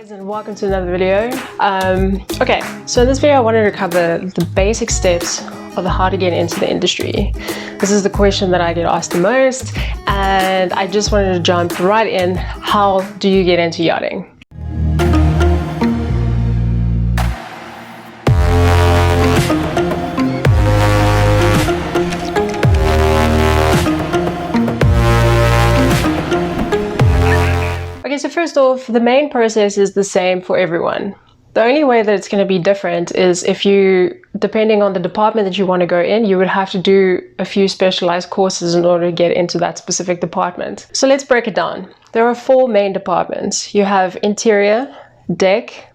guys, and welcome to another video. Okay, so in this video I wanted to cover the basic steps of how to get into the industry. This is the question that I get asked the most, and I just wanted to jump right in. How do you get into yachting? Okay, so first off, the main process is the same for everyone. The only way that it's going to be different is if you, depending on the department that you want to go in, you would have to do a few specialized courses in order to get into that specific department. So let's break it down. There are four main departments. You have interior, deck,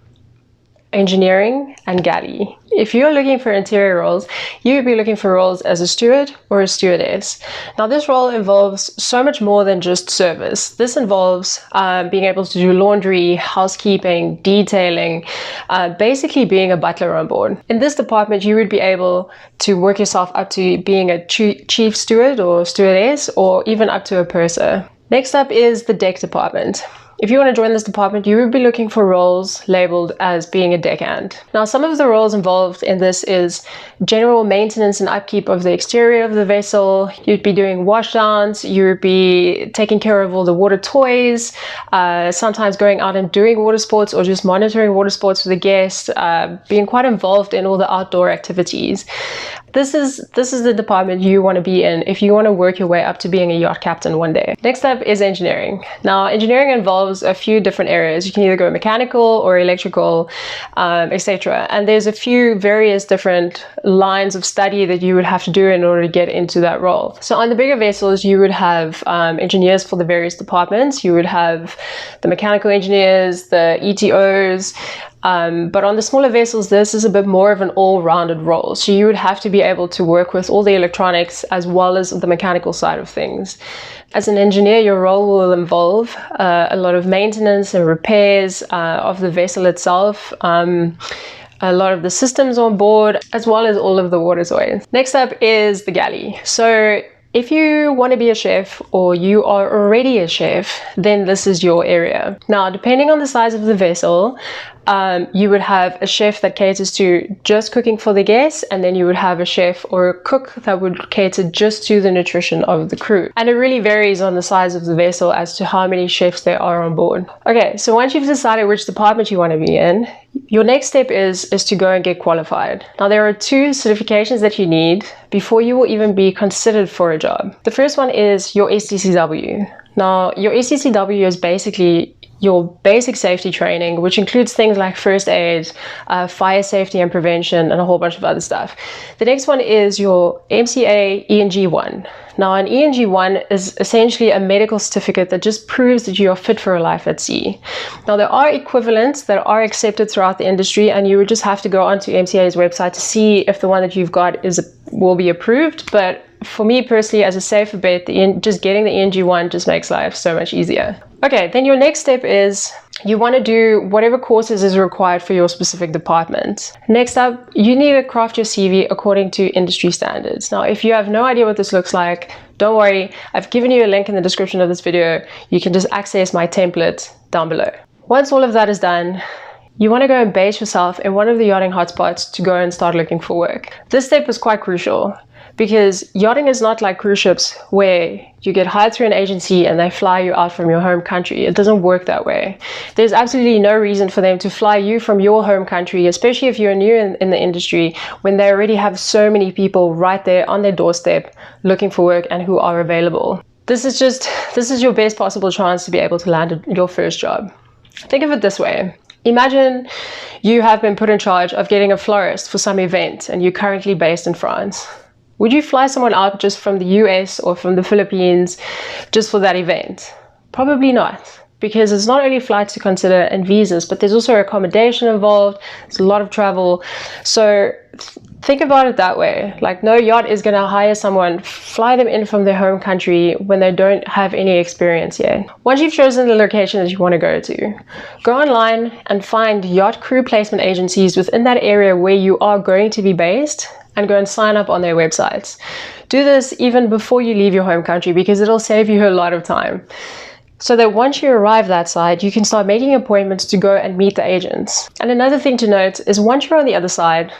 engineering, and galley. If you're looking for interior roles, you would be looking for roles as a steward or a stewardess. Now this role involves so much more than just service. This involves being able to do laundry, housekeeping, detailing, basically being a butler on board. In this department, you would be able to work yourself up to being a chief steward or stewardess, or even up to a purser. Next up is the deck department. If you want to join this department, you would be looking for roles labeled as being a deckhand. Now, some of the roles involved in this is general maintenance and upkeep of the exterior of the vessel. You'd be doing washdowns, you would be taking care of all the water toys, sometimes going out and doing water sports or just monitoring water sports for the guests, being quite involved in all the outdoor activities. This is the department you want to be in if you want to work your way up to being a yacht captain one day. Next up is engineering. Now, engineering involves a few different areas. You can either go mechanical or electrical, etc. And there's a few various different lines of study that you would have to do in order to get into that role. So on the bigger vessels, you would have engineers for the various departments. You would have the mechanical engineers, the ETOs, but on the smaller vessels, this is a bit more of an all-rounded role. So you would have to be able to work with all the electronics as well as the mechanical side of things. As an engineer, your role will involve a lot of maintenance and repairs of the vessel itself, a lot of the systems on board, as well as all of the waterways. Next up is the galley. So if you want to be a chef or you are already a chef, then this is your area. Now, depending on the size of the vessel, you would have a chef that caters to just cooking for the guests, and then you would have a chef or a cook that would cater just to the nutrition of the crew. And it really varies on the size of the vessel as to how many chefs there are on board. Okay, so once you've decided which department you want to be in, your next step is to go and get qualified. Now, there are two certifications that you need before you will even be considered for a job. The first one is your STCW. Now, your STCW is basically your basic safety training, which includes things like first aid, fire safety and prevention, and a whole bunch of other stuff. The next one is your MCA ENG1. Now, an ENG1 is essentially a medical certificate that just proves that you are fit for a life at sea. Now, there are equivalents that are accepted throughout the industry, and you would just have to go onto MCA's website to see if the one that you've got will be approved. But for me personally, as a safer bet, just getting the ENG1 just makes life so much easier. Okay, then your next step is you want to do whatever courses is required for your specific department. Next up, you need to craft your CV according to industry standards. Now, if you have no idea what this looks like, don't worry. I've given you a link in the description of this video. You can just access my template down below. Once all of that is done, you want to go and base yourself in one of the yachting hotspots to go and start looking for work. This step is quite crucial, because yachting is not like cruise ships where you get hired through an agency and they fly you out from your home country. It doesn't work that way. There's absolutely no reason for them to fly you from your home country, especially if you're new in the industry, when they already have so many people right there on their doorstep looking for work and who are available. This is your best possible chance to be able to land your first job. Think of it this way. Imagine you have been put in charge of getting a florist for some event and you're currently based in France. Would you fly someone out just from the US or from the Philippines just for that event? Probably not, because it's not only flights to consider and visas, but there's also accommodation involved. There's a lot of travel. So think about it that way. Like, no yacht is going to hire someone, fly them in from their home country when they don't have any experience yet. Once you've chosen the location that you want to go online and find yacht crew placement agencies within that area where you are going to be based, and go and sign up on their websites. Do this even before you leave your home country, because it'll save you a lot of time. so that once you arrive that side, you can start making appointments to go and meet the agents. And another thing to note is once you're on the other side,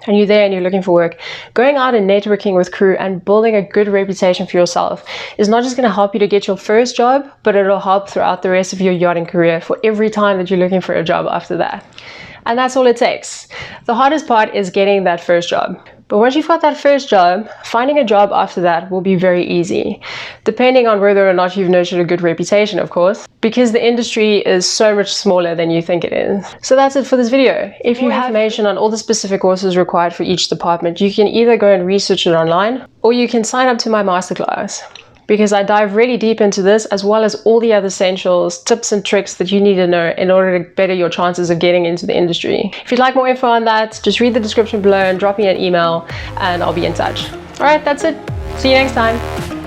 and you're there and you're looking for work, going out and networking with crew and building a good reputation for yourself is not just going to help you to get your first job, but it'll help throughout the rest of your yachting career for every time that you're looking for a job after that. And that's all it takes. The hardest part is getting that first job. But once you've got that first job, finding a job after that will be very easy, depending on whether or not you've nurtured a good reputation, of course, because the industry is so much smaller than you think it is. So that's it for this video. If you have information on all the specific courses required for each department, you can either go and research it online, or you can sign up to my masterclass, because I dive really deep into this, as well as all the other essentials, tips and tricks that you need to know in order to better your chances of getting into the industry. If you'd like more info on that, just read the description below and drop me an email and I'll be in touch. All right, that's it. See you next time.